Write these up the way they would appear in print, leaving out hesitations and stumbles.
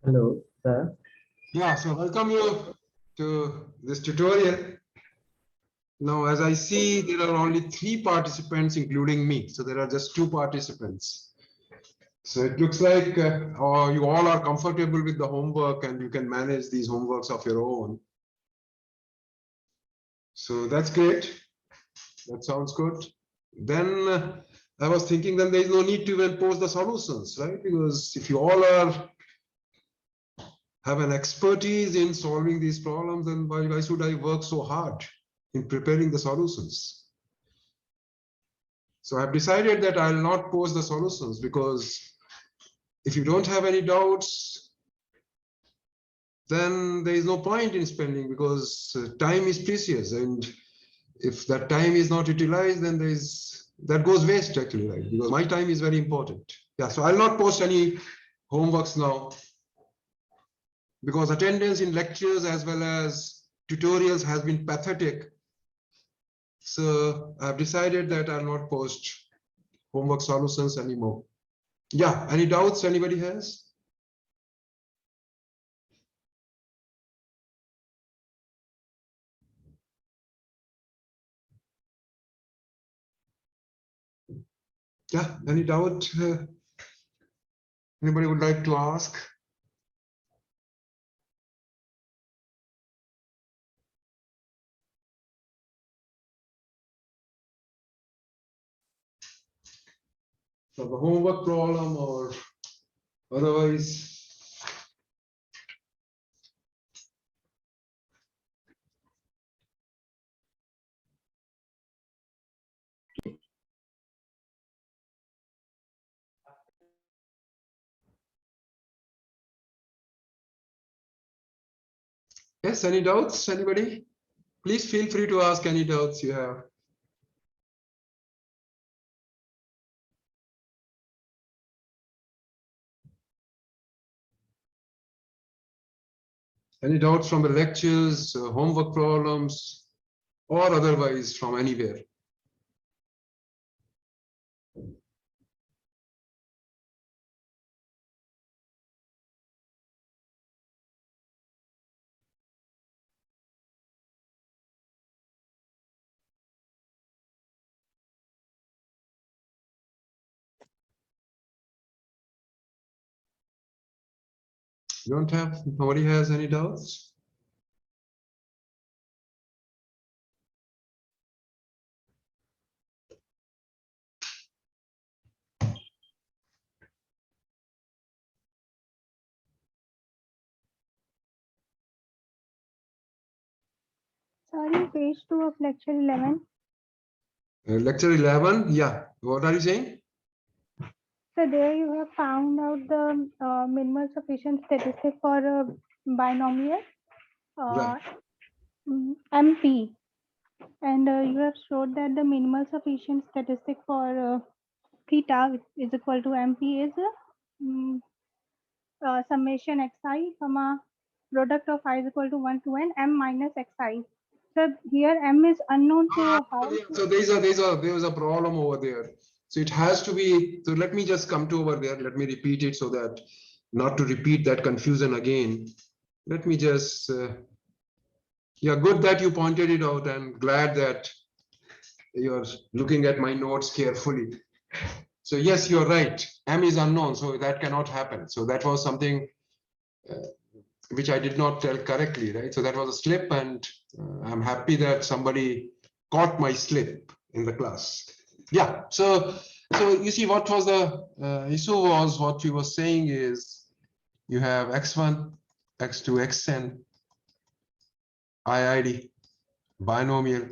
Hello, sir. Yeah, so welcome you to this tutorial. Now, as I see, there are only 3 participants, including me. So there are just 2 participants. So it looks like you all are comfortable with the homework and you can manage these homeworks of your own. So that's great. That sounds good. Then I was thinking then there is no need to even post the solutions, right? Because if you all have an expertise in solving these problems, then why should I work so hard in preparing the solutions? So I've decided that I'll not post the solutions, because if you don't have any doubts, then there is no point in spending, because time is precious, and if that time is not utilized, then that goes waste actually, right? Because my time is very important. Yeah, so I'll not post any homeworks now, because attendance in lectures as well as tutorials has been pathetic. So I've decided that I'll not post homework solutions anymore. Yeah, any doubts anybody has? Yeah, any doubt? Anybody would like to ask? So the homework problem or otherwise? Yes, any doubts, anybody? Please feel free to ask any doubts you have. Any doubts from the lectures, homework problems, or otherwise from anywhere? Nobody has any doubts? Sorry, page 2 of lecture 11. Lecture 11, yeah. What are you saying? So there you have found out the minimal sufficient statistic for a binomial Right. MP, and you have showed that the minimal sufficient statistic for theta is equal to MP is summation xi comma product of I is equal to 1 to n m minus xi. So here m is unknown, so how? So there is a problem over there. So it has to be. So let me just come to over there. Let me repeat it so that not to repeat that confusion again. Let me just. Yeah, good that you pointed it out. I'm glad that you're looking at my notes carefully. So yes, you're right. M is unknown, so that cannot happen. So that was something which I did not tell correctly, right? So that was a slip, and I'm happy that somebody caught my slip in the class. Yeah. So you see, what was the issue was what we were saying is you have x1, x2, xn, IID, binomial.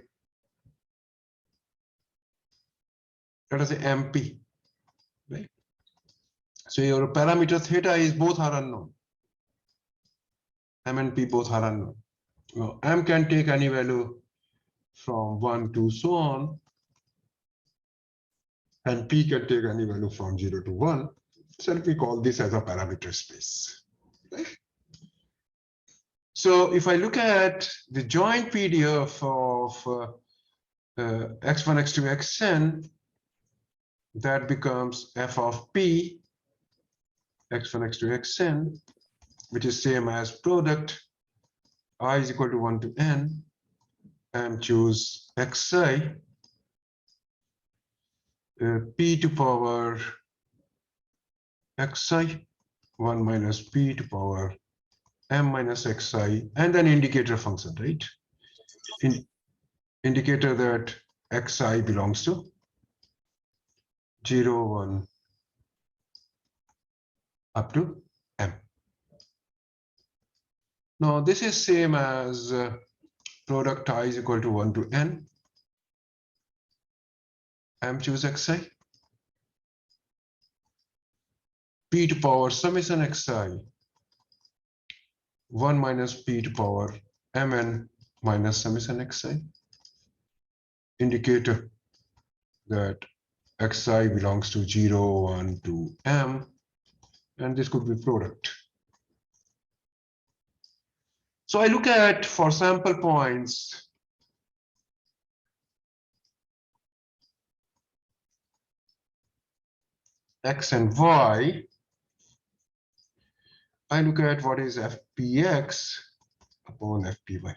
Let us say MP, right? So your parameter theta is both are unknown. M and P both are unknown. Now, M can take any value from 1 to so on, and P can take any value from 0 to 1. So let me call this as a parameter space. Right? So if I look at the joint PDF of x1, x2, xn, that becomes f of p, x1, x2, xn, which is same as product I is equal to 1 to n, and choose xi, p to power xi, 1 minus p to power m minus xi, and an indicator function, right? Indicator that xi belongs to 0, 1, up to m. Now this is same as product I is equal to 1 to n, m choose xi, p to power summation xi, 1 minus p to power mn minus summation xi, indicator that xi belongs to 0, 1, to m, and this could be product. So I look at for sample points x and y. I look at what is fpx upon fpy.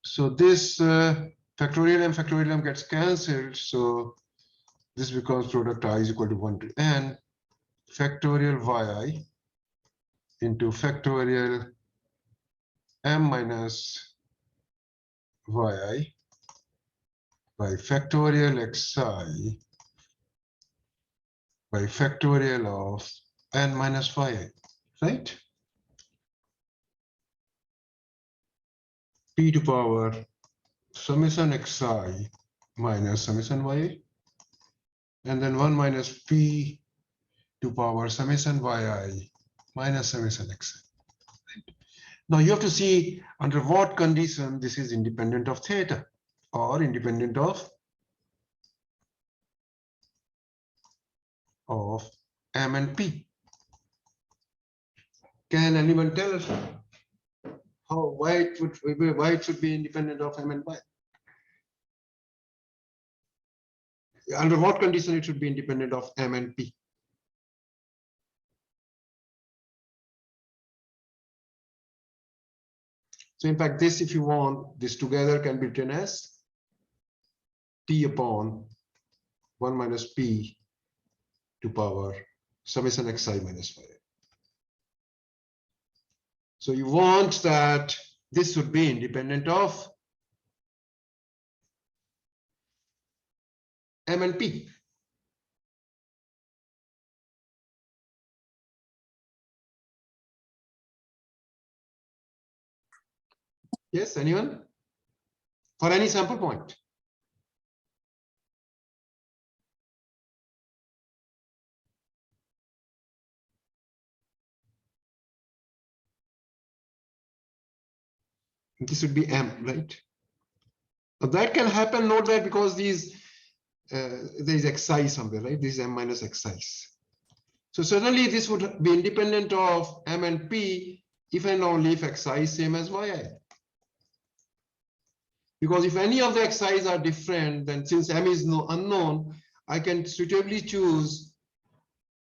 So this factorial m gets cancelled. So this becomes product I is equal to 1 to n factorial yi into factorial m minus yi by factorial xi by factorial of n minus yi, right? P to power summation xi minus summation yi, and then 1 minus p to power summation yi minus summation xi. Now you have to see under what condition this is independent of theta or independent of m and p. Can anyone tell us why it should be independent of m and y? Under what condition it should be independent of m and p? So in fact, this, if you want, this together can be written as t upon 1 minus p to power summation xi minus y. So you want that this should be independent of m and p. Yes, anyone? For any sample point. This would be m, right? Now that can happen, note that because these there is xi somewhere, right? This is m minus xi. So certainly this would be independent of m and p if and only if xi is same as yi. Because if any of the xi's are different, then since m is unknown, I can suitably choose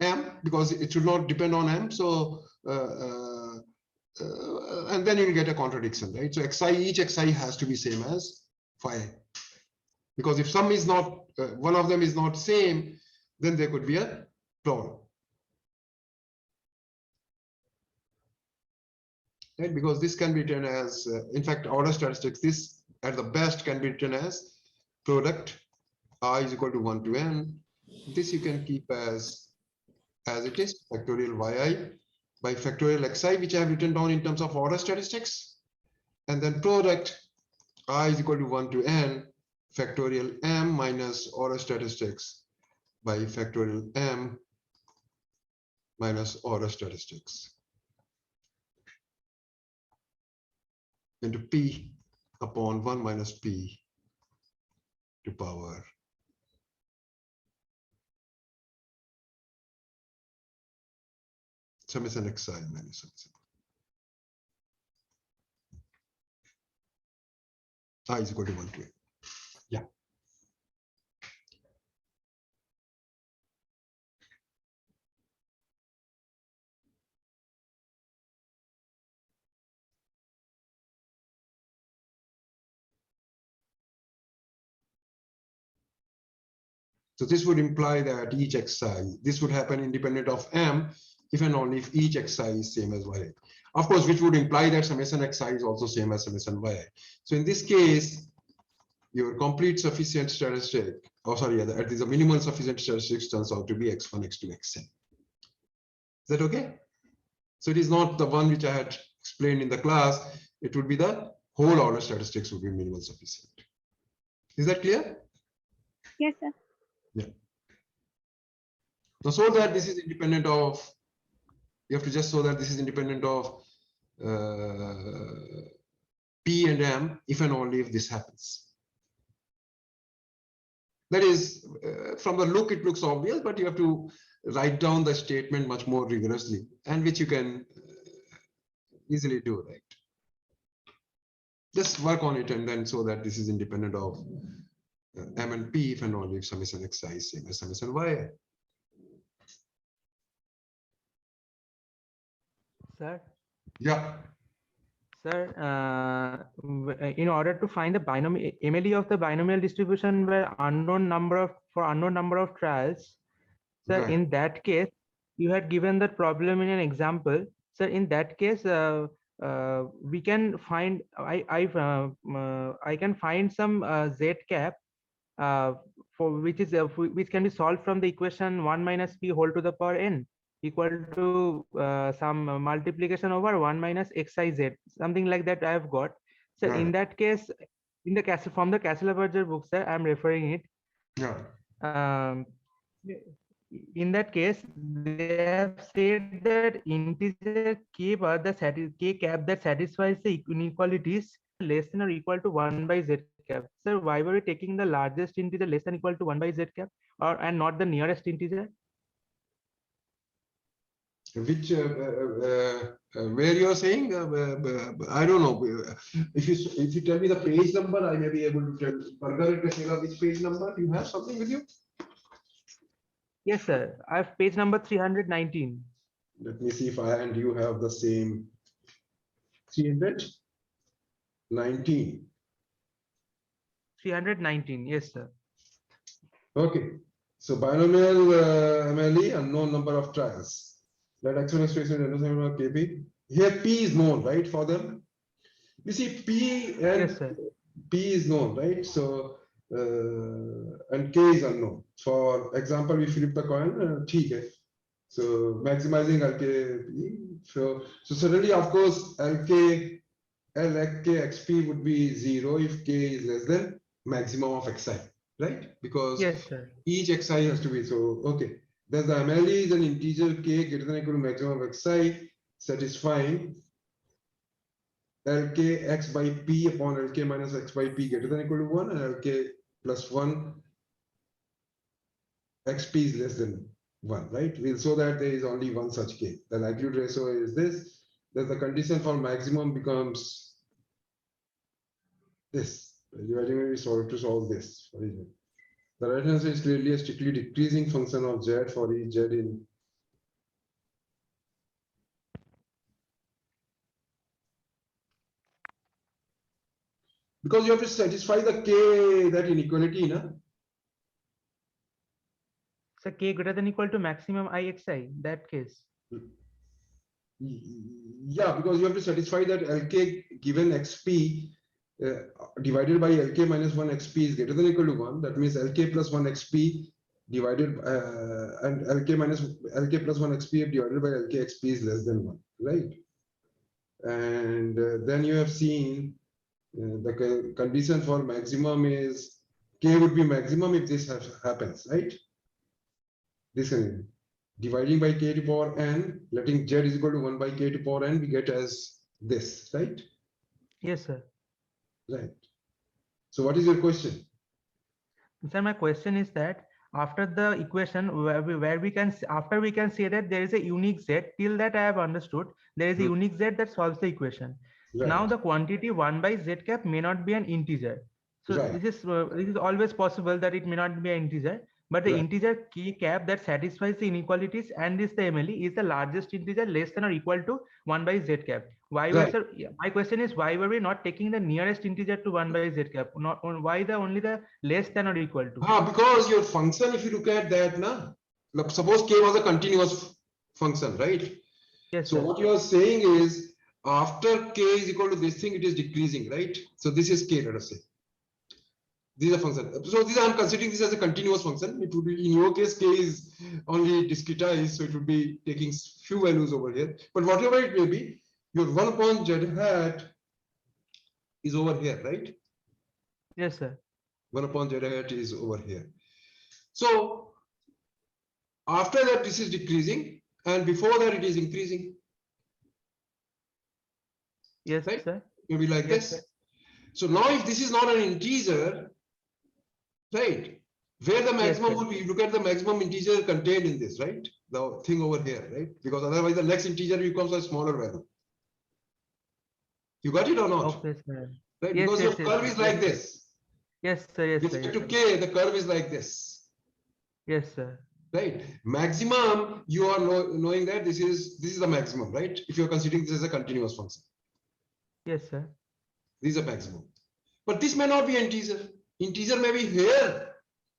m because it should not depend on m. So and then you get a contradiction, right? So each xi has to be same as phi. Because if some is not, one of them is not same, then there could be a problem. Right? Because this can be written as, in fact, order statistics, this at the best can be written as product I is equal to 1 to n. This you can keep as it is, factorial yi by factorial xi, which I have written down in terms of order statistics. And then product I is equal to 1 to n factorial m minus order statistics by factorial m minus order statistics into p upon 1 minus p to power summation xi minus summation I is equal to 1 to n. Yeah. So this would imply that each xi, this would happen independent of m if and only if each xi is same as yi. Of course, which would imply that summation xi is also same as summation yi. So in this case, your complete sufficient statistic, oh sorry, yeah, that is a minimal sufficient statistic turns out to be x1, x2, xn. Is that okay? So it is not the one which I had explained in the class. It would be the whole order statistics would be minimal sufficient. Is that clear? Yes, sir. Yeah. Now, so that this is independent of, you have to just show that this is independent of P and M if and only if this happens. That is, from the look, it looks obvious, but you have to write down the statement much more rigorously, and which you can easily do, right? Just work on it and then so that this is independent of M and P if and only if summation xi is same as summation yi. Sir, Yeah. sir, in order to find the binomial MLE of the binomial distribution where unknown number of trials, sir, Right. in that case, you had given that problem in an example. Sir, in that case, we can find I can find some z cap for which can be solved from the equation 1 minus p whole to the power n equal to some multiplication over 1 minus xyz, something like that I have got. So Right. in that case, in the castle from the Castle-Berger book, sir, I am referring it. Yeah. In that case, they have said that integer k bar k cap that satisfies the inequalities less than or equal to 1 by z cap. Sir, why were we taking the largest integer less than or equal to 1 by z cap, and not the nearest integer? Which where you are saying I don't know. If you tell me the page number, I may be able to tell. Burger and Kasela, which page number? Do you have something with you? Yes, sir. I have page number 319. Let me see if I and you have the same 319. 319. Yes, sir. Okay. So binomial MLE, unknown number of trials. Let x1 x2 kp. Here P is known, right, for them. You see P and Yes, sir. P is known, right? So and K is unknown. For example, we flip the coin, okay. So maximizing LK. So suddenly, of course, LK XP would be 0 if K is less than maximum of XI, right? Because Yes, sir. each XI has to be so. Okay. Thus the MLE is an integer K greater than or equal to maximum of XI, satisfying LK x by P upon LK minus x by P greater than or equal to 1 and LK plus 1 XP is less than 1, right? We'll show that there is only one such K. The likelihood ratio is this. That the condition for maximum becomes this. To solve this. The right answer is clearly a strictly decreasing function of Z for each Z in. Because you have to satisfy the K, that inequality, no? So k greater than or equal to maximum IXI, that case. Yeah, because you have to satisfy that LK given XP divided by LK minus 1 XP is greater than or equal to 1. That means LK plus 1 XP divided and LK plus 1 XP divided by LK XP is less than 1, right? And then you have seen the condition for maximum is K would be maximum if this happens, right? This can dividing by K to power n, letting Z is equal to 1 by K to power n, we get as this, right? Yes, sir. Right. So what is your question? Sir, my question is that after the equation where we can after we can say that there is a unique Z, till that I have understood there is a unique Z that solves the equation. Right. Now the quantity 1 by Z cap may not be an integer. So Right. this is always possible that it may not be an integer. But the Right. integer key cap that satisfies the inequalities and is the MLE is the largest integer less than or equal to 1 by z cap. Why were, Right. sir, yeah, my question is, why were we not taking the nearest integer to 1 by z cap? Not why the only the less than or equal to? Because your function, if you look at that, na, look, suppose k was a continuous function, right? Yes, So sir. what you are saying is after k is equal to this thing, it is decreasing, right? So this is k, let us say. This is a function. So this I'm considering this as a continuous function. It would be in your case, k is only discretized, so it would be taking few values over here. But whatever it may be, your 1 upon z hat is over here, right? Yes, sir. 1 upon z hat is over here. So after that, this is decreasing, and before that, it is increasing, Yes, right? sir. Maybe like Yes, sir. this. So now, if this is not an integer, right? Where the Yes, maximum sir. would be, you look at the maximum integer contained in this, right? The thing over here, right? Because otherwise, the next integer becomes a smaller value. You got it or not? Okay, sir. Right? Yes, Because your yes, yes, curve sir. is Yes, like sir. this. Yes, sir. Yes, With sir. respect Yes, to sir. k, the curve is like this. Yes, sir. Right? Maximum, you are knowing that this is the maximum, right? If you're considering this as a continuous function. Yes, sir. This is a maximum. But this may not be integer. Integer may be here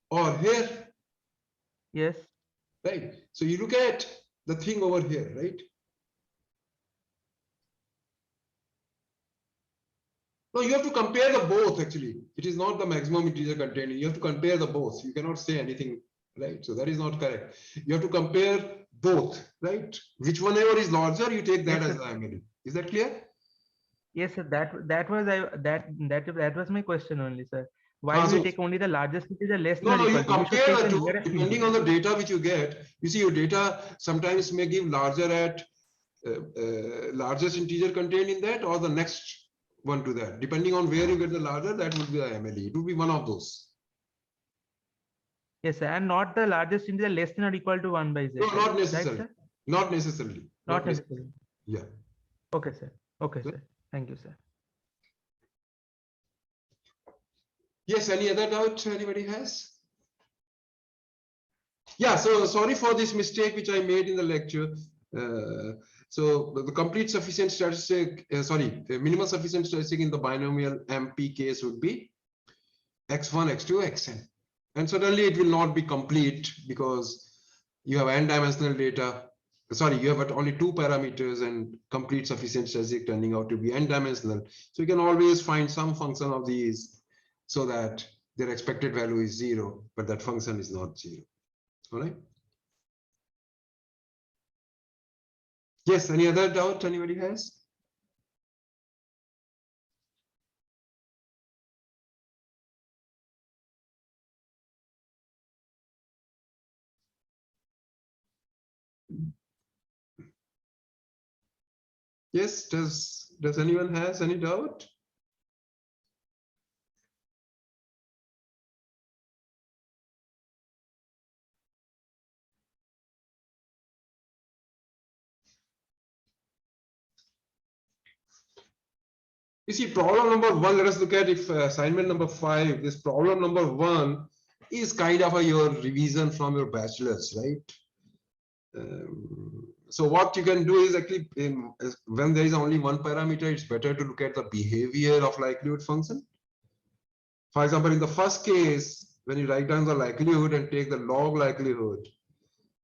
or here, Yes. right? So you look at the thing over here, right? No, you have to compare the both actually. It is not the maximum integer contained. You have to compare the both. You cannot say anything, right? So that is not correct. You have to compare both, right? Which whenever is larger, you take that Yes, as sir. the MLE. Is that clear? Yes, sir. That was my question only, sir. Why we So take only the largest integer less than no, or no, you equal to? We should compare take the the two nearest depending integer. on the data which you get. You see, your data sometimes may give larger at largest integer contained in that or the next one to that. Depending on where you get the larger, that would be the MLE. It would be one of those. Yes, sir. And not the largest integer less than or equal to 1 by z, No, right? not Right, necessarily. sir? Not necessarily. Not Not necessarily. necessarily. Yeah. Okay, sir. Okay, sir. Thank you, sir. Yes, any other doubt anybody has? Yeah, so sorry for this mistake which I made in the lecture. So the complete sufficient statistic, the minimal sufficient statistic in the binomial MP case would be x1, x2, xn. And certainly it will not be complete because you have n-dimensional data. Sorry, you have only two parameters and complete sufficient statistic turning out to be n-dimensional. So you can always find some function of these so that their expected value is 0, but that function is not 0. All right. Yes, any other doubt anybody has? Yes, does anyone has any doubt? You see, problem number 1, let us look at if assignment number 5, this problem number 1 is kind of your revision from your bachelor's, right? So what you can do is actually when there is only one parameter, it's better to look at the behavior of likelihood function. For example, in the first case, when you write down the likelihood and take the log likelihood,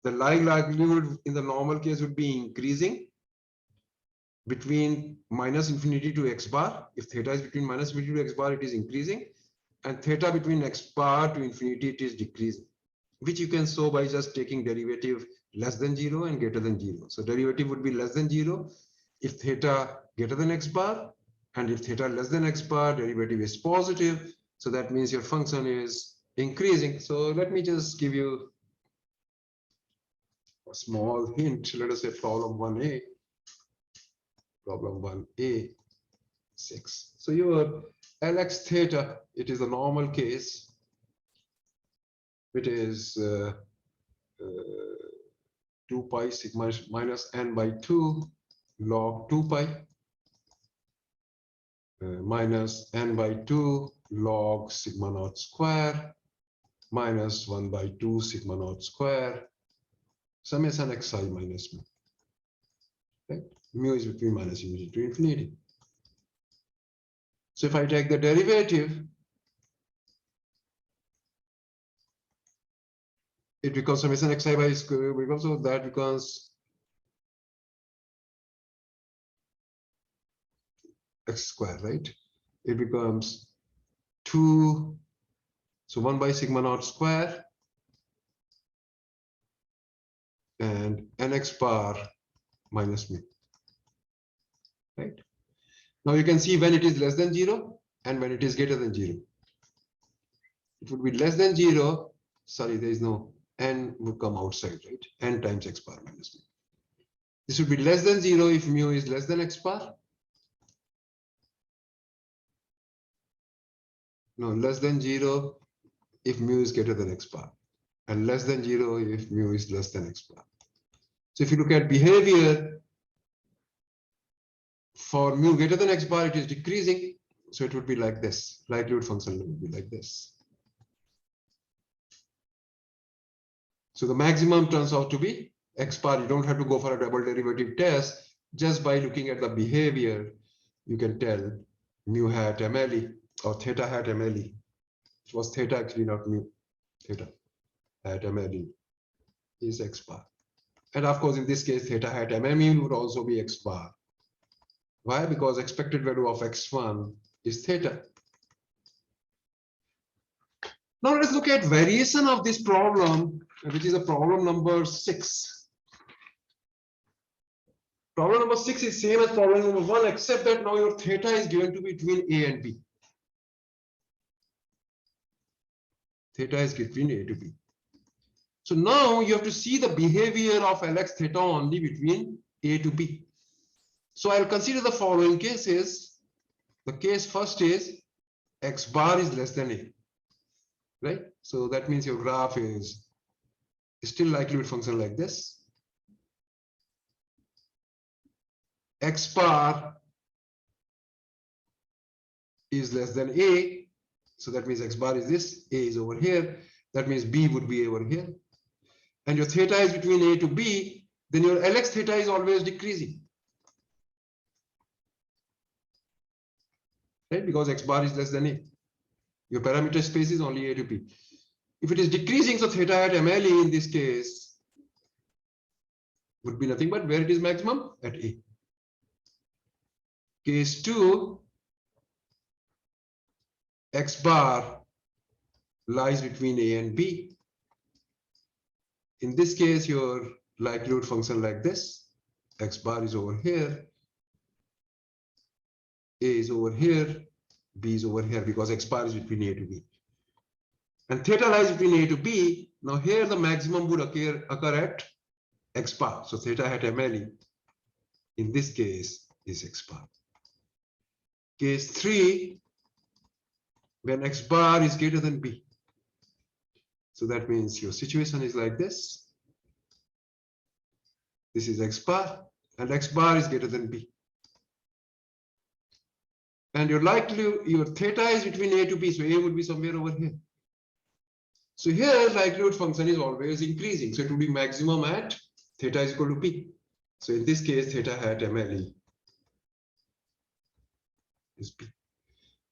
the likelihood in the normal case would be increasing between minus infinity to x bar. If theta is between minus infinity to x bar, it is increasing, and theta between x bar to infinity, it is decreasing, which you can show by just taking derivative less than 0 and greater than 0. So derivative would be less than 0 if theta greater than x bar, and if theta less than x bar, derivative is positive. So that means your function is increasing. So let me just give you a small hint. Let us say problem 1a. Problem 1a, 6. So your Lx theta, it is a normal case. It is 2 pi sigma minus n by 2 log 2 pi minus n by 2 log sigma naught square minus 1 by 2 sigma naught square summation xi minus mu. Right? Mu is between minus infinity to infinity. So if I take the derivative, it becomes summation xi by square, because of that becomes x square, right? It becomes 2, so 1 by sigma naught square and nx bar minus mu, right? Now you can see when it is less than 0 and when it is greater than 0. It would be less than 0, sorry, there is no, n would come outside, right? N times x bar minus mu. This would be less than 0 if mu is less than x bar. No, less than 0 if mu is greater than x bar, and less than 0 if mu is less than x bar. So if you look at behavior, for mu greater than x bar, it is decreasing. So it would be like this. Likelihood function would be like this. So the maximum turns out to be x bar. You don't have to go for a double derivative test. Just by looking at the behavior, you can tell mu hat mle or theta hat mle. It was theta actually, not mu. Theta hat mle is x bar. And of course, in this case, theta hat mme would also be x bar. Why? Because expected value of x1 is theta. Now let's look at variation of this problem, which is a problem number 6. Problem number 6 is same as problem number 1, except that now your theta is given to be between A and B. Theta is between A to B. So now you have to see the behavior of Lx theta only between A to B. So I'll consider the following cases. The case first is x bar is less than A, right? So that means your graph is still likelihood function like this. X bar is less than A, so that means x bar is this, A is over here, that means B would be over here. And your theta is between A to B, then your Lx theta is always decreasing, right? Because x bar is less than A. Your parameter space is only A to B. If it is decreasing, so theta at mle in this case would be nothing but where it is maximum at A. Case 2, x bar lies between A and B. In this case, your likelihood function like this, x bar is over here, A is over here, B is over here, because x bar is between A to B. And theta lies between A to B. Now here the maximum would occur at x bar. So theta at mle in this case is x bar. Case 3, when x bar is greater than B. So that means your situation is like this. This is x bar, and x bar is greater than B. And your theta is between A to B, so A would be somewhere over here. So here likelihood function is always increasing. So it will be maximum at theta is equal to B. So in this case, theta hat mle is B.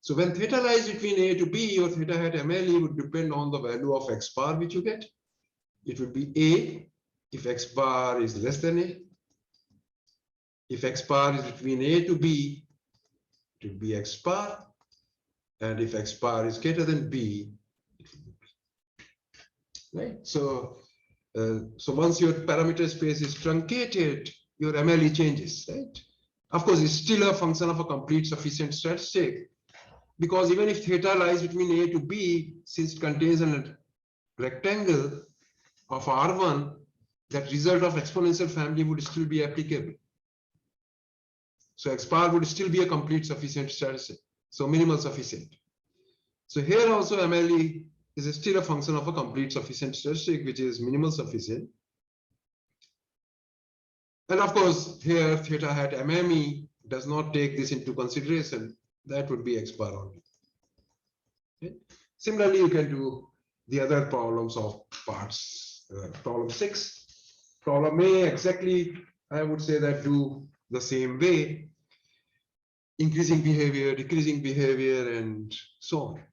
So when theta lies between A to B, your theta hat mle would depend on the value of x bar which you get. It would be A if x bar is less than A. If x bar is between A to B, it would be x bar. And if x bar is greater than B, it would be B. Right? So once your parameter space is truncated, your MLE changes, right? Of course, it's still a function of a complete sufficient statistic, because even if theta lies between A to B, since it contains a rectangle of R1, that result of exponential family would still be applicable. So x bar would still be a complete sufficient statistic, so minimal sufficient. So here also MLE is still a function of a complete sufficient statistic, which is minimal sufficient. And of course, here theta hat MME does not take this into consideration. That would be x bar only. Okay. Similarly, you can do the other problems of parts. Problem 6. Problem A, exactly, I would say that do the same way. Increasing behavior, decreasing behavior, and so on.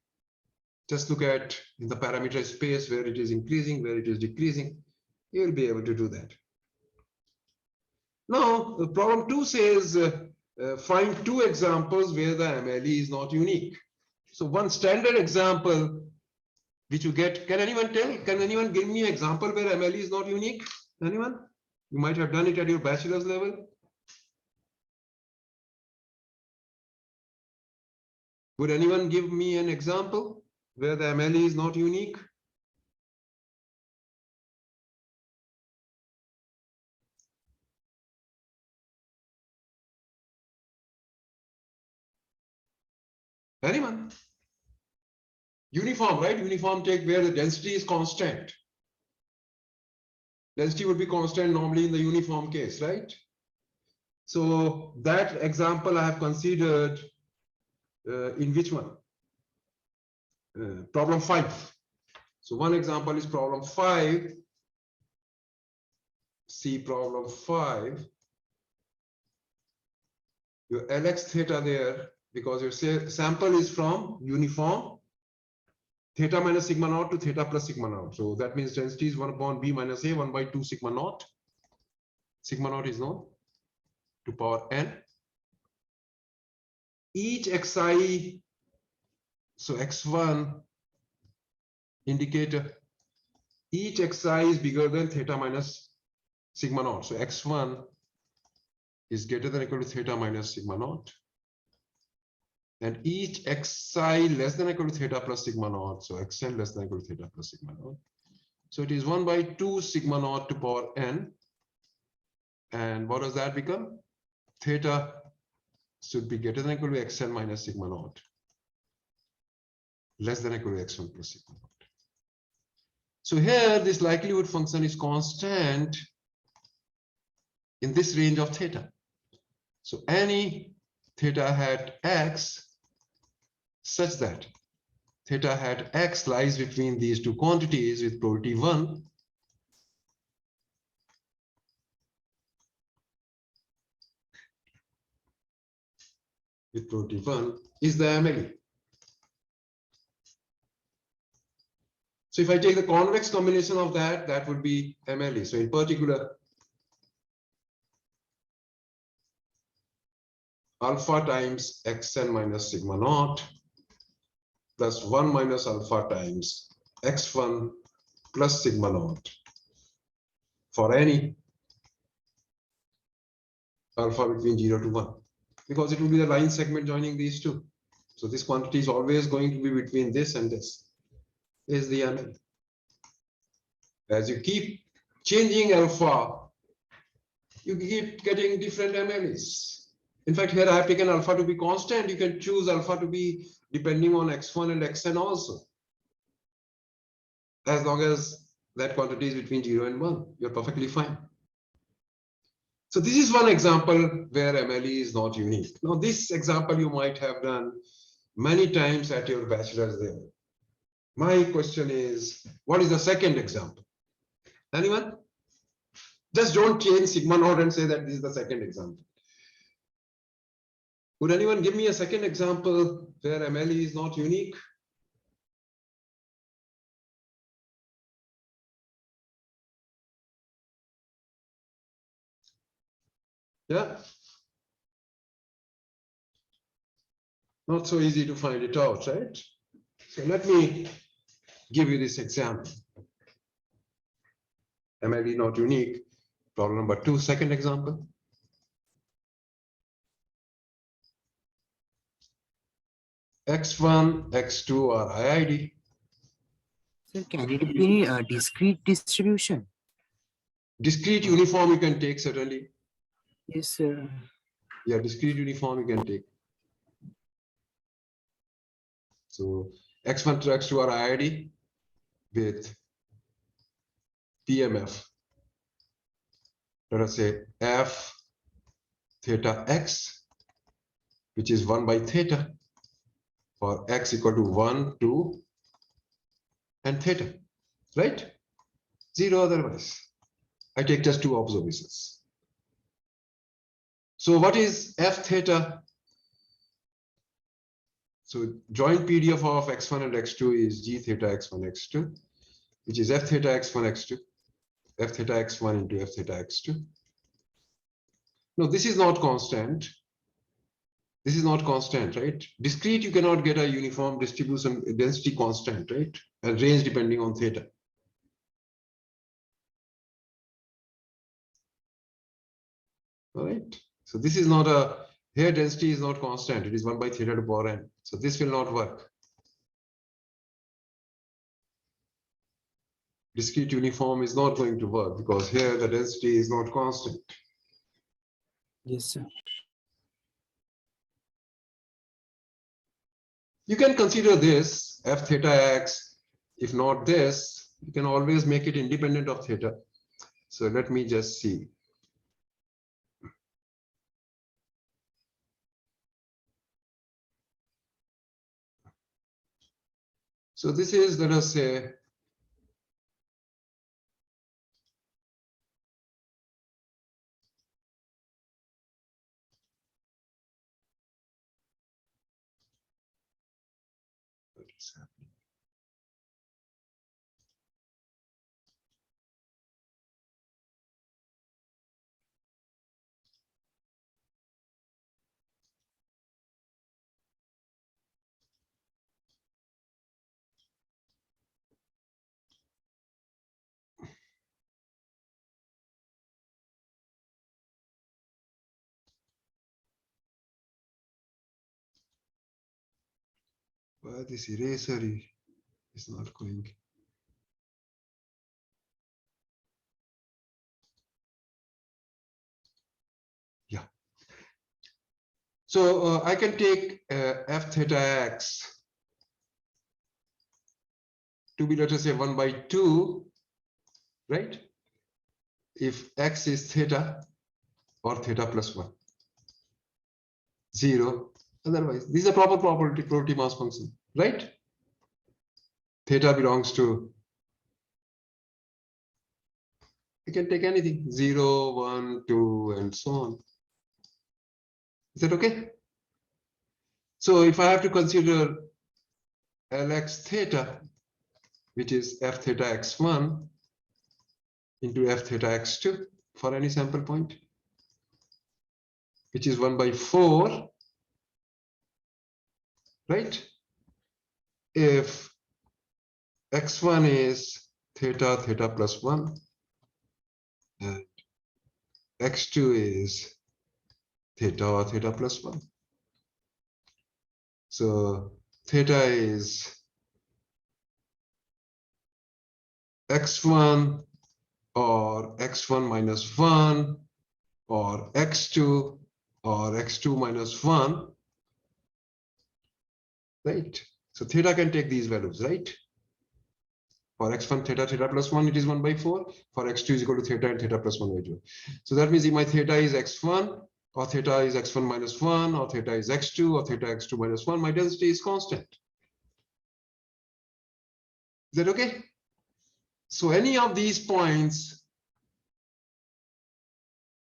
Just look at in the parameter space where it is increasing, where it is decreasing. You will be able to do that. Now, problem 2 says find 2 examples where the MLE is not unique. So one standard example which you get, can anyone tell? Can anyone give me an example where MLE is not unique? Anyone? You might have done it at your bachelor's level. Would anyone give me an example where the MLE is not unique? Anyone? Uniform, right? Uniform take where the density is constant. Density would be constant normally in the uniform case, right? So that example I have considered in which one? Problem 5. So one example is problem 5. See problem 5. Your Lx theta there, because your sample is from uniform theta minus sigma naught to theta plus sigma naught. So that means density is 1 upon b minus a 1 by 2 sigma naught. Sigma naught is known to power n. Each xi, so x1 indicator, each xi is bigger than theta minus sigma naught. So x1 is greater than or equal to theta minus sigma naught. And each xi less than or equal to theta plus sigma naught. So xn less than or equal to theta plus sigma naught. So it is 1 by 2 sigma naught to power n. And what does that become? Theta should be greater than or equal to xn minus sigma naught, less than or equal to x1 plus sigma naught. So here this likelihood function is constant in this range of theta. So any theta hat x such that theta hat x lies between these two quantities with probability 1 is the MLE. So if I take the convex combination of that, that would be MLE. So in particular, alpha times xn minus sigma naught plus 1 minus alpha times x1 plus sigma naught for any alpha between 0 to 1, because it will be the line segment joining these two. So this quantity is always going to be between this and this, is the MLE. As you keep changing alpha, you keep getting different MLEs. In fact, here I have taken alpha to be constant. You can choose alpha to be depending on x1 and xn also. As long as that quantity is between 0 and 1, you're perfectly fine. So this is one example where MLE is not unique. Now, this example you might have done many times at your bachelor's level. My question is, what is the second example? Anyone? Just don't change sigma naught and say that this is the second example. Would anyone give me a second example where MLE is not unique? Yeah. Not so easy to find it out, right? So let me give you this example. MLE not unique. Problem number 2, second example. X1, X2 are IID. Sir, can it be a discrete distribution? Discrete uniform you can take certainly. Yes, sir. Yeah, discrete uniform you can take. So X1 to X2 are IID with PMF. Let us say F theta X, which is 1 by theta for X equal to 1 to and theta, right? 0 otherwise. I take just 2 observations. So what is f theta? So joint PDF of x1 and x2 is g theta x1 x2, which is f theta x1 x2, f theta x1 into f theta x2. No, this is not constant. This is not constant, right? Discrete, you cannot get a uniform distribution density constant, right? And range depending on theta. All right. So this is not a, here density is not constant. It is 1 by theta to power n. So this will not work. Discrete uniform is not going to work because here the density is not constant. Yes, sir. You can consider this f theta x. If not this, you can always make it independent of theta. So let me just see. So this is, let us say, what is happening? Well, this eraser is not going. Yeah. So I can take f theta x to be, let us say, 1 by 2, right? If x is theta or theta plus 1, 0. Otherwise, this is a proper probability mass function, right? Theta belongs to, you can take anything, 0, 1, 2, and so on. Is that okay? So if I have to consider Lx theta, which is f theta x1 into f theta x2 for any sample point, which is 1 by 4, right? If x1 is theta, theta plus 1, and x2 is theta or theta plus 1. So theta is x1 or x1 minus 1 or x2 or x2 minus 1, right? So theta can take these values, right? For x1 theta, theta plus 1, it is 1 by 4. For x2 is equal to theta and theta plus 1 by 2. So that means if my theta is x1 or theta is x1 minus 1 or theta is x2 or theta x2 minus 1, my density is constant. Is that okay? So any of these points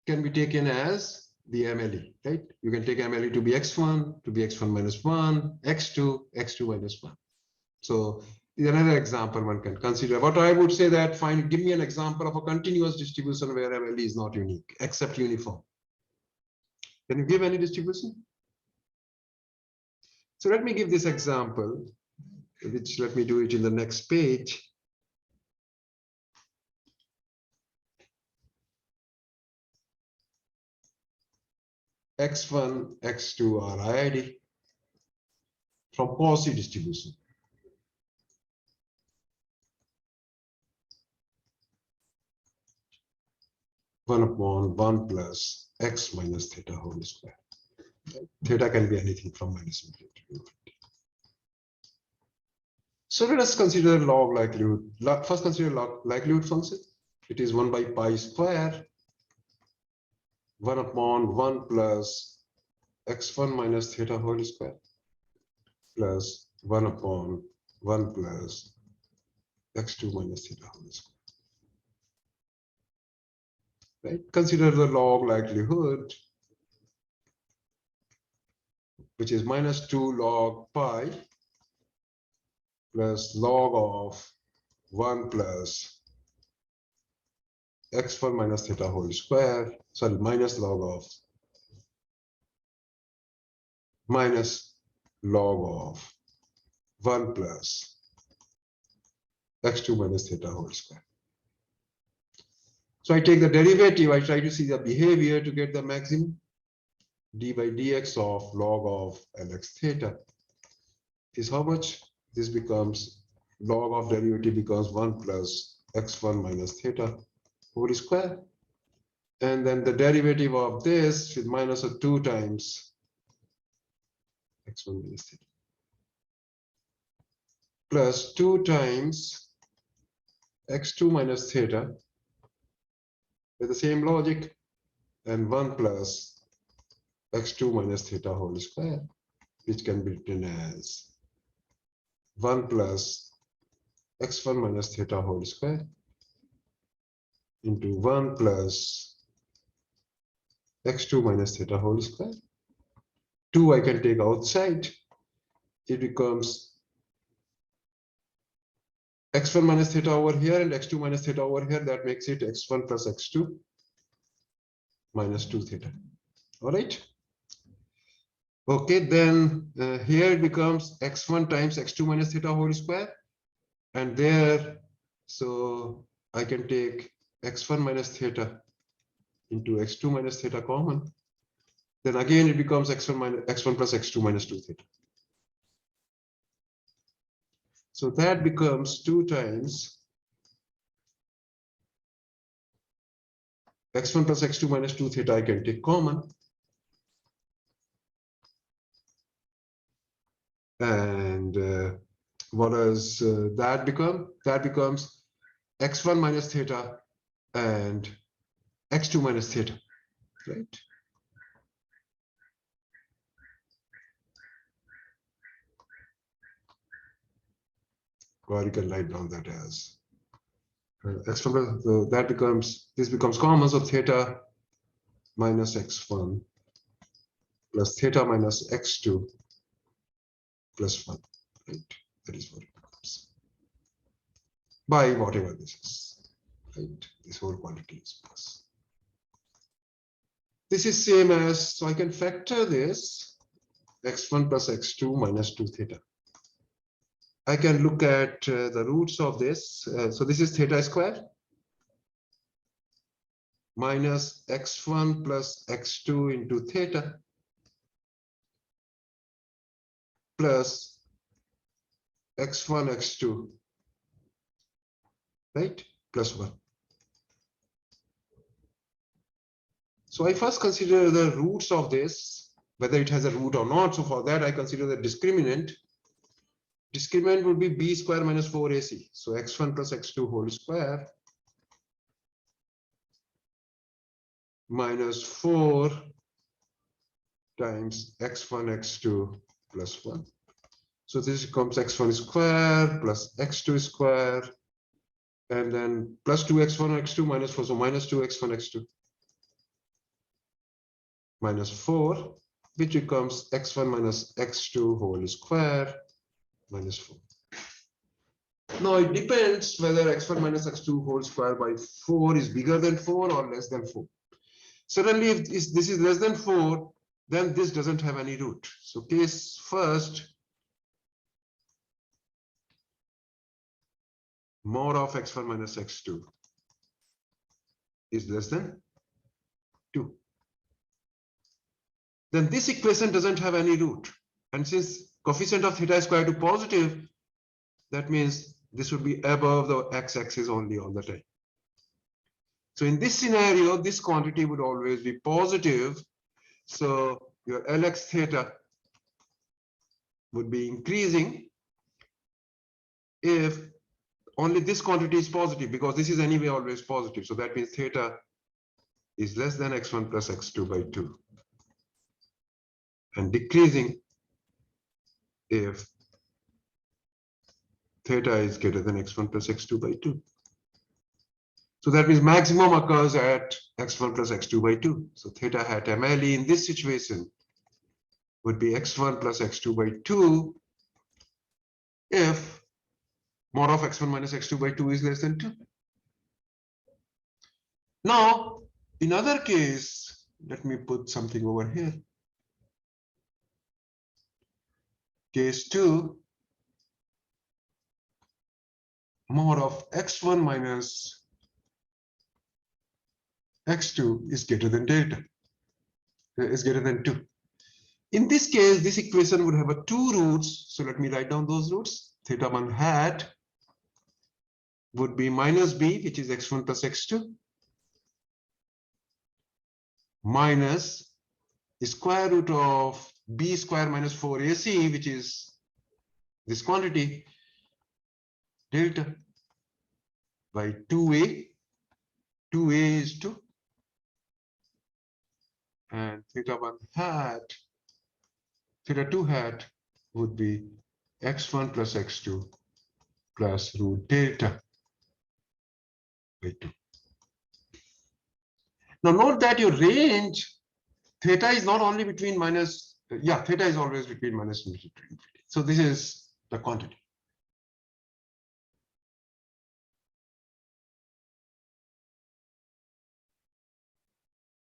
can be taken as the MLE, right? You can take MLE to be x1, to be x1 minus 1, x2, x2 minus 1. So another example one can consider. What I would say that give me an example of a continuous distribution where MLE is not unique, except uniform. Can you give any distribution? So let me give this example, which let me do it in the next page. X1, X2 are IID from Poisson distribution. One upon 1 plus x minus theta whole square. Theta can be anything from minus infinity to infinity. So let us consider log likelihood. First consider log likelihood function. It is 1 by pi square, 1 upon 1 plus x1 minus theta whole square, plus 1 upon 1 plus x2 minus theta whole square. Right? Consider the log likelihood, which is minus 2 log pi plus log of 1 plus x1 minus theta whole square, sorry, minus log of minus log of 1 plus x2 minus theta whole square. So I take the derivative, I try to see the behavior to get the maximum. D by dx of log of lx theta is how much? This becomes log of derivative becomes 1 plus x1 minus theta whole square. And then the derivative of this with minus of 2 times x1 minus theta plus 2 times x2 minus theta with the same logic, and 1 plus x2 minus theta whole square, which can be written as 1 plus x1 minus theta whole square into 1 plus x2 minus theta whole square. 2 I can take outside. It becomes x1 minus theta over here and x2 minus theta over here. That makes it x1 plus x2 minus 2 theta. All right. Okay, then here it becomes x1 times x2 minus theta whole square. And there, so I can take x1 minus theta into x2 minus theta common. Then again it becomes x1 plus x2 minus 2 theta. So that becomes 2 times x1 plus x2 minus 2 theta I can take common. And what does that become? That becomes x1 minus theta and x2 minus theta, right? Or you can write down that as x1 plus, so that becomes, this becomes common, so theta minus x1 plus theta minus x2 plus 1, right? That is what it becomes by whatever this is, right? This whole quantity is plus. This is same as, so I can factor this x1 plus x2 minus 2 theta. I can look at the roots of this. So this is theta square minus x1 plus x2 into theta plus x1 x2, right, plus 1. So I first consider the roots of this, whether it has a root or not. So for that I consider the discriminant. Discriminant would be b square minus 4ac. So x1 plus x2 whole square minus 4 times x1 x2 plus 1. So this becomes x1 square plus x2 square, and then plus 2x1 x2 minus 4. So minus 2x1 x2 minus 4, which becomes x1 minus x2 whole square minus 4. Now it depends whether x1 minus x2 whole square by 4 is bigger than 4 or less than 4. Certainly, if this is less than 4, then this doesn't have any root. So case first, mod of x1 minus x2 is less than 2. Then this equation doesn't have any root. And since coefficient of theta is square to positive, that means this would be above the x-axis only all the time. So in this scenario, this quantity would always be positive. So your Lx theta would be increasing if only this quantity is positive, because this is anyway always positive. So that means theta is less than x1 plus x2 by 2. And decreasing if theta is greater than x1 plus x2 by 2. So that means maximum occurs at x1 plus x2 by 2. So theta hat MLE in this situation would be x1 plus x2 by 2 if mod of x1 minus x2 by 2 is less than 2. Now, in other case, let me put something over here. Case 2, mod of x1 minus x2 is greater than delta, is greater than 2. In this case, this equation would have a 2 roots. So let me write down those roots. Theta 1 hat would be minus b, which is x1 plus x2, minus the square root of b square minus 4ac, which is this quantity, delta, by 2a. 2a is 2. And theta 1 hat, theta 2 hat would be x1 plus x2 plus root delta by 2. Now note that your range, theta is not only between minus, theta is always between minus infinity to infinity. So this is the quantity.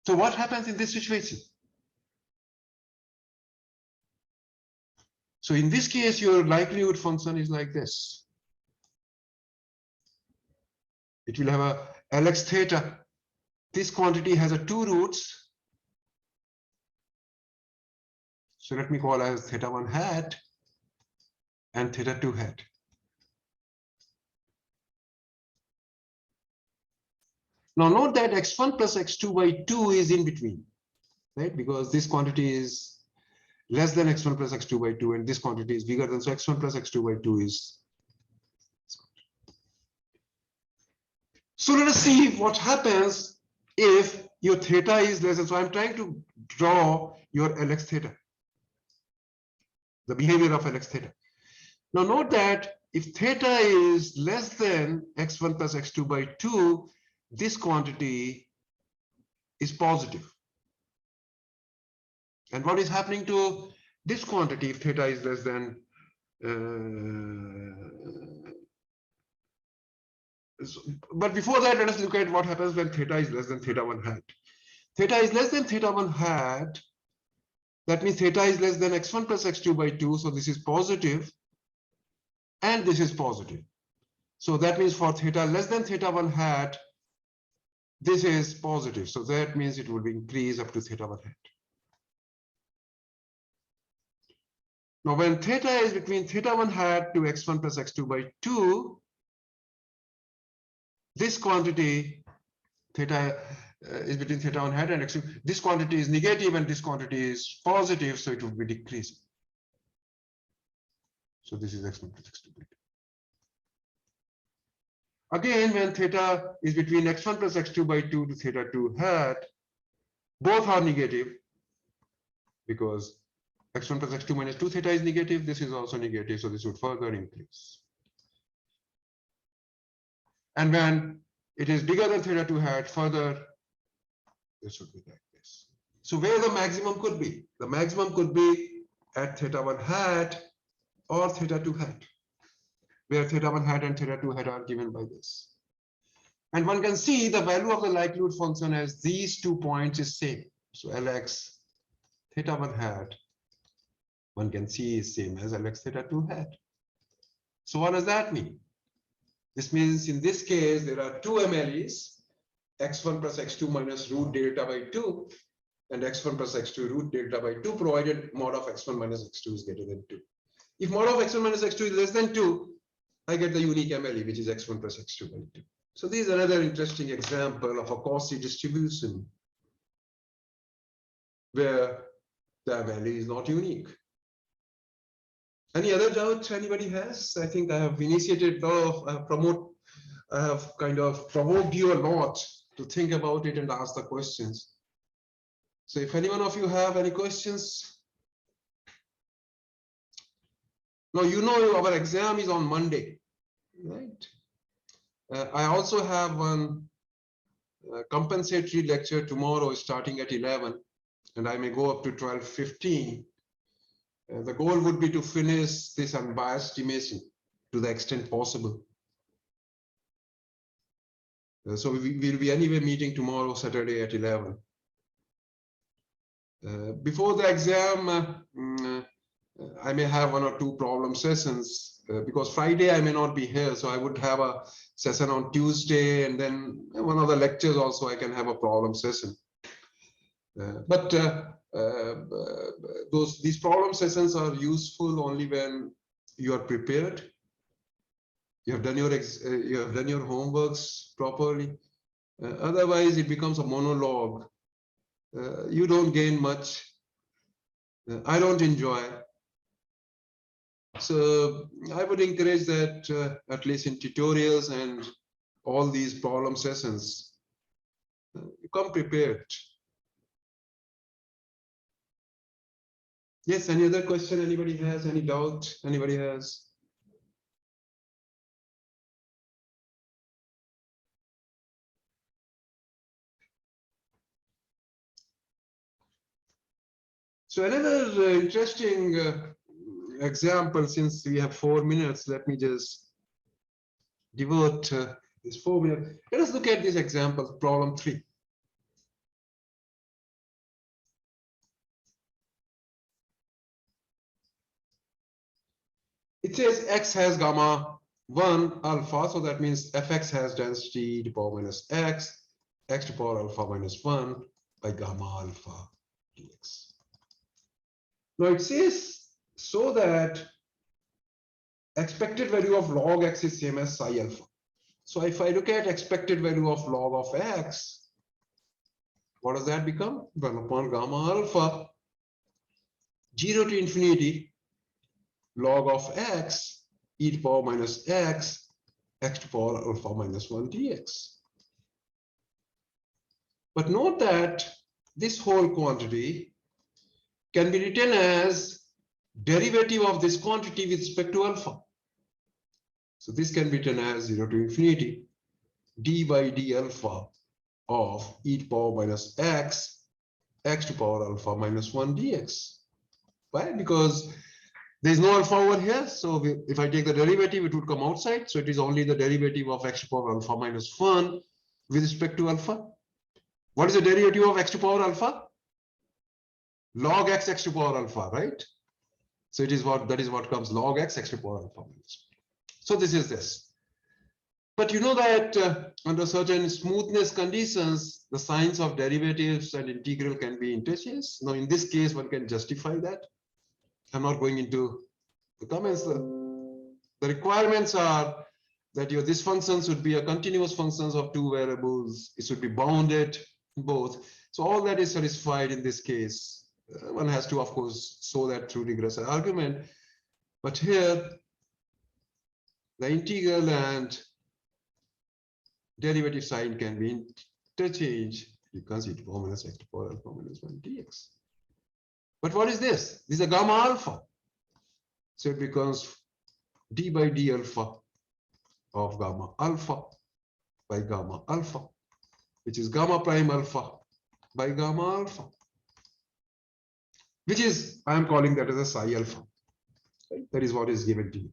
So what happens in this situation? So in this case, your likelihood function is like this. It will have a Lx theta. This quantity has a 2 roots. So let me call as theta 1 hat and theta 2 hat. Now note that x1 plus x2 by 2 is in between, right? Because this quantity is less than x1 plus x2 by 2 and this quantity is bigger than, so x1 plus x2 by 2 is. So let us see what happens if your theta is less than, so I'm trying to draw your Lx theta, the behavior of Lx theta. Now note that if theta is less than x1 plus x2 by 2, this quantity is positive. And what is happening to this quantity if theta is less than but before that, let us look at what happens when theta is less than theta 1 hat. Theta is less than theta 1 hat. That means theta is less than x1 plus x2 by 2. So this is positive and this is positive. So that means for theta less than theta 1 hat, this is positive. So that means it will increase up to theta 1 hat. Now when theta is between theta 1 hat to x1 plus x2 by 2, this quantity theta is between theta 1 hat and x2. This quantity is negative and this quantity is positive, so it will be decreasing. So this is x1 plus x2 by 2. Again, when theta is between x1 plus x2 by 2 to theta 2 hat, both are negative because x1 plus x2 minus 2 theta is negative. This is also negative, so this would further increase. And when it is bigger than theta 2 hat, further, this would be like this. So where the maximum could be? The maximum could be at theta 1 hat or theta 2 hat, where theta 1 hat and theta 2 hat are given by this. And one can see the value of the likelihood function as these 2 points is same. So Lx theta 1 hat, one can see is same as Lx theta 2 hat. So what does that mean? This means in this case, there are two MLEs, x1 plus x2 minus root delta by 2 and x1 plus x2 root delta by 2, provided mod of x1 minus x2 is greater than 2. If mod of x1 minus x2 is less than 2, I get the unique MLE, which is x1 plus x2 by 2. So this is another interesting example of a Cauchy distribution where the MLE is not unique. Any other doubts anybody has? I think I have initiated a lot of, I have kind of provoked you a lot to think about it and ask the questions. So if any one of you have any questions. Now, you know, our exam is on Monday. right? I also have one compensatory lecture tomorrow starting at 11, and I may go up to 12:15. The goal would be to finish this unbiased estimation to the extent possible. So we'll be anyway meeting tomorrow, Saturday at 11. Before the exam, I may have one or two problem sessions because Friday I may not be here. So I would have a session on Tuesday, and then one of the lectures also I can have a problem session. But these problem sessions are useful only when you are prepared. You have done your homeworks properly. Otherwise, it becomes a monologue. You don't gain much. I don't enjoy. So I would encourage that at least in tutorials and all these problem sessions, you come prepared. Yes, any other question? Anybody has any doubt? Anybody has? So another interesting example, since we have 4 minutes, let me just devote this 4 minutes. Let us look at this example, problem 3. It says x has gamma 1 alpha, so that means fx has density e to the power minus x to the power alpha minus 1 by gamma alpha dx. Now it says so that expected value of log x is same as psi alpha. So if I look at expected value of log of x, what does that become? 1 upon gamma alpha, 0 to infinity, log of x, e to the power minus x to the power alpha minus 1 dx. But note that this whole quantity can be written as derivative of this quantity with respect to alpha. So this can be written as 0 to infinity d by d alpha of e to the power minus x to the power alpha minus 1 dx. Why? Because there is no alpha over here. So if I take the derivative, it would come outside. So it is only the derivative of x to the power alpha minus 1 with respect to alpha. What is the derivative of x to the power alpha? Log x to the power alpha, right? So that is what comes log x to the power alpha minus 1. So this is this. But you know that under certain smoothness conditions, the signs of derivatives and integral can be interchanged. Now, in this case, one can justify that. I'm not going into the comments. The requirements are that this function should be a continuous functions of two variables. It should be bounded both. So all that is satisfied in this case. One has to, of course, show that through regressive argument. But here, the integral and derivative sign can be interchanged. You can see e to the power minus x to the power alpha minus 1 dx. But what is this? This is a gamma alpha. So it becomes d by d alpha of gamma alpha by gamma alpha, which is gamma prime alpha by gamma alpha, which is, I am calling that as a psi alpha. Right? That is what is given to you.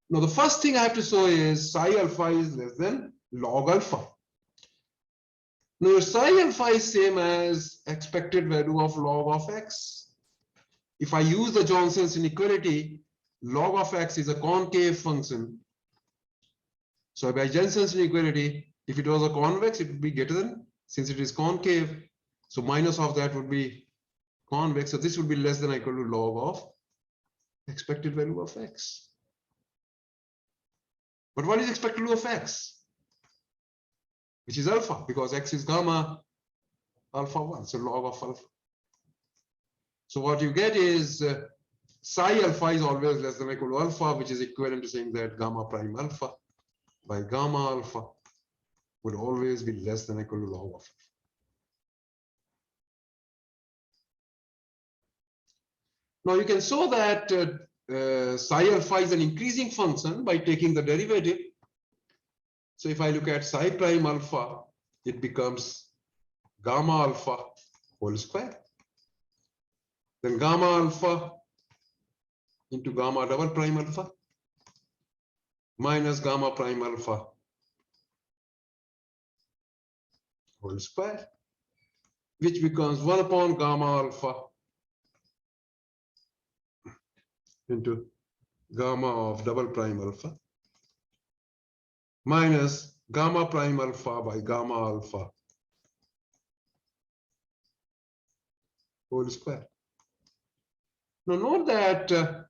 Now, the first thing I have to show is psi alpha is less than log alpha. Now, psi alpha is same as expected value of log of x. If I use the Johnson's inequality, log of x is a concave function. So by Johnson's inequality, if it was a convex, it would be greater than, since it is concave, so minus of that would be convex. So this would be less than or equal to log of expected value of x. But what is expected value of x? Which is alpha, because x is gamma alpha 1, so log of alpha. So what you get is psi alpha is always less than or equal to alpha, which is equivalent to saying that gamma prime alpha by gamma alpha would always be less than or equal to log of alpha. Now you can show that psi alpha is an increasing function by taking the derivative. So if I look at psi prime alpha, it becomes gamma alpha whole square. Then gamma alpha into gamma double prime alpha minus gamma prime alpha whole square, which becomes 1 upon gamma alpha into gamma of double prime alpha minus gamma prime alpha by gamma alpha whole square. Now note that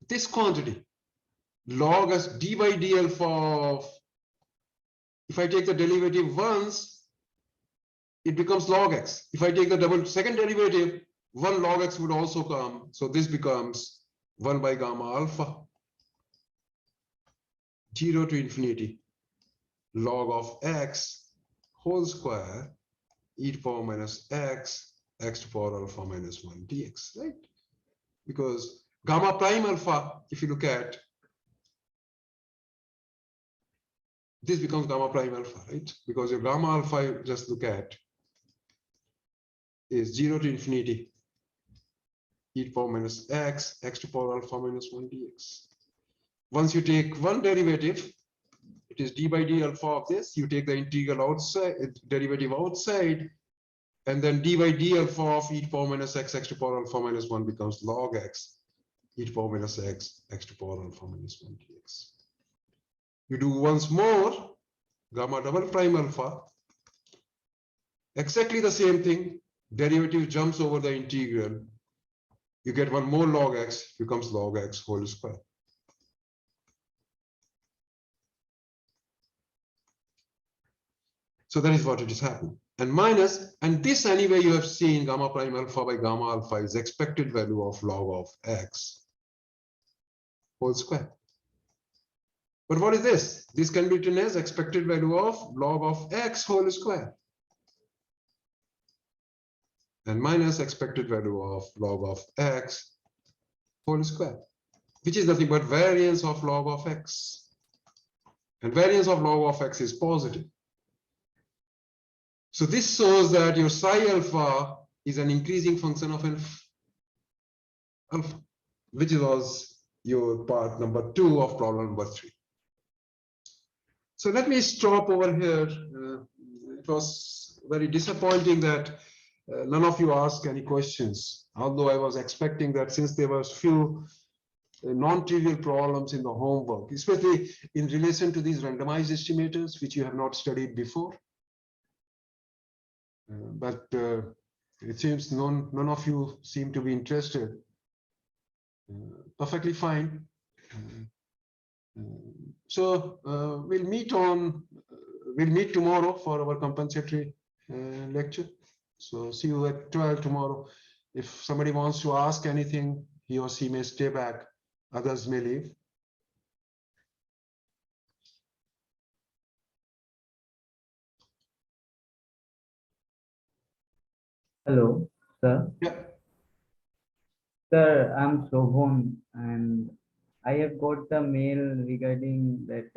this quantity log as d by d alpha of, if I take the derivative once, it becomes log x. If I take the second derivative, 1 log x would also come. So this becomes 1 by gamma alpha, 0 to infinity, log of x whole square e to power minus x, x to power alpha minus 1 dx, right? Because gamma prime alpha, if you look at, this becomes gamma prime alpha, right? Because your gamma alpha, you just look at, is 0 to infinity, e to power minus x, x to power alpha minus 1 dx. Once you take one derivative, it is d by d alpha of this, you take the integral outside, derivative outside, and then d by d alpha of e to power minus x, x to power alpha minus 1 becomes log x, e to power minus x, x to power alpha minus 1 dx. You do once more, gamma double prime alpha, exactly the same thing, derivative jumps over the integral, you get one more log x, becomes log x whole square. So that is what it is happening. And minus, and this anyway you have seen gamma prime alpha by gamma alpha is expected value of log of x whole square. But what is this? This can be written as expected value of log of x whole square. And minus expected value of log of x whole square, which is nothing but variance of log of x. And variance of log of x is positive. So this shows that your psi alpha is an increasing function of alpha, which was your part number 2 of problem number 3. So let me stop over here. It was very disappointing that none of you asked any questions, although I was expecting that since there was few non-trivial problems in the homework, especially in relation to these randomized estimators, which you have not studied before. But it seems none of you seem to be interested. Perfectly fine. So we'll meet tomorrow for our compensatory lecture. So see you at 12 tomorrow. If somebody wants to ask anything, he or she may stay back. Others may leave. Hello, sir. Yeah. Sir, I'm Shobhon, and I have got the mail regarding that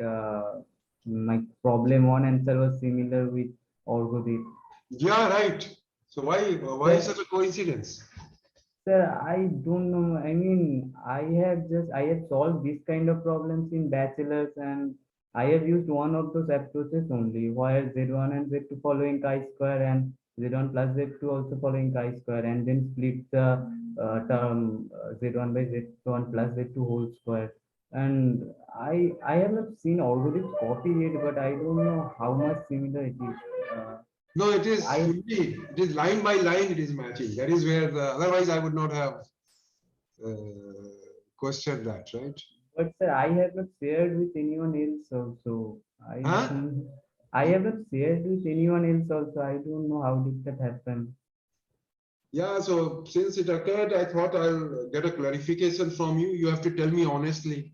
my problem one answer was similar with Orgodip. Yeah, right. So why such a coincidence? Sir, I don't know. I mean, I have solved this kind of problems in bachelor's, and I have used one of those approaches only, where Z1 and Z2 following chi-square and Z1 plus Z2 also following chi-square, and then split the term Z1 by Z1 plus Z2 whole square. And I have not seen algorithms copy it, but I don't know how much similar it is. No, it is I fully, it is line by line, it is matching. That is where otherwise I would not have questioned that, right? But sir, I have not shared with anyone else also. Huh? I have not shared with anyone else also. I don't know how did that happen. Yeah, so since it occurred, I thought I'll get a clarification from you. You have to tell me honestly.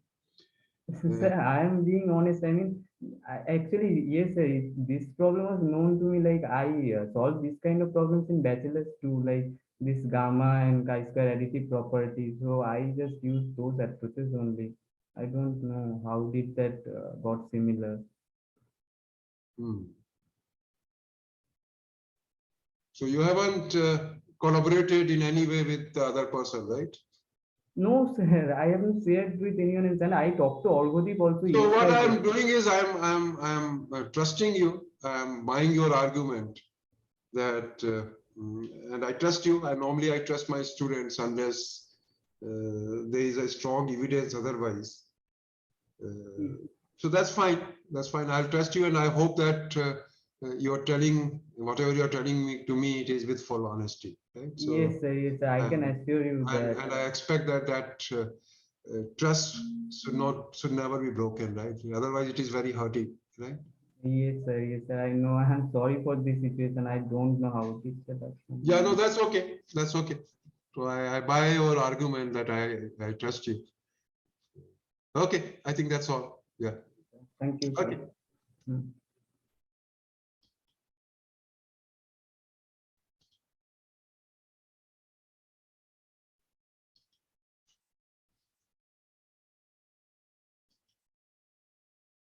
Sir, I am being honest. I mean, actually, yes, sir. This problem was known to me. Like I solved this kind of problems in bachelor's too. Like this gamma and chi-square additive property. So I just use those approaches only. I don't know how did that got similar. Hmm. So you haven't collaborated in any way with the other person, right? No, sir, I haven't shared with anyone else, and I talked to Orgodip also So what yesterday. I'm doing is I'm trusting you. I'm buying your argument that, and I trust you. I normally trust my students unless there is a strong evidence otherwise. So that's fine. That's fine. I'll trust you, and I hope that you're telling whatever you're telling me to me, it is with full honesty, right? Yes, So, sir, yes, sir, I can and assure you that. and I expect that trust should never be broken, right? Otherwise, it is very hurting, right? Yes, sir, I know. I'm sorry for this situation. I don't know how it is set up. Yeah, no, that's okay. That's okay. So I buy your argument that I trust you. Okay, I think that's all. Yeah. Thank you, sir. Okay. Hmm.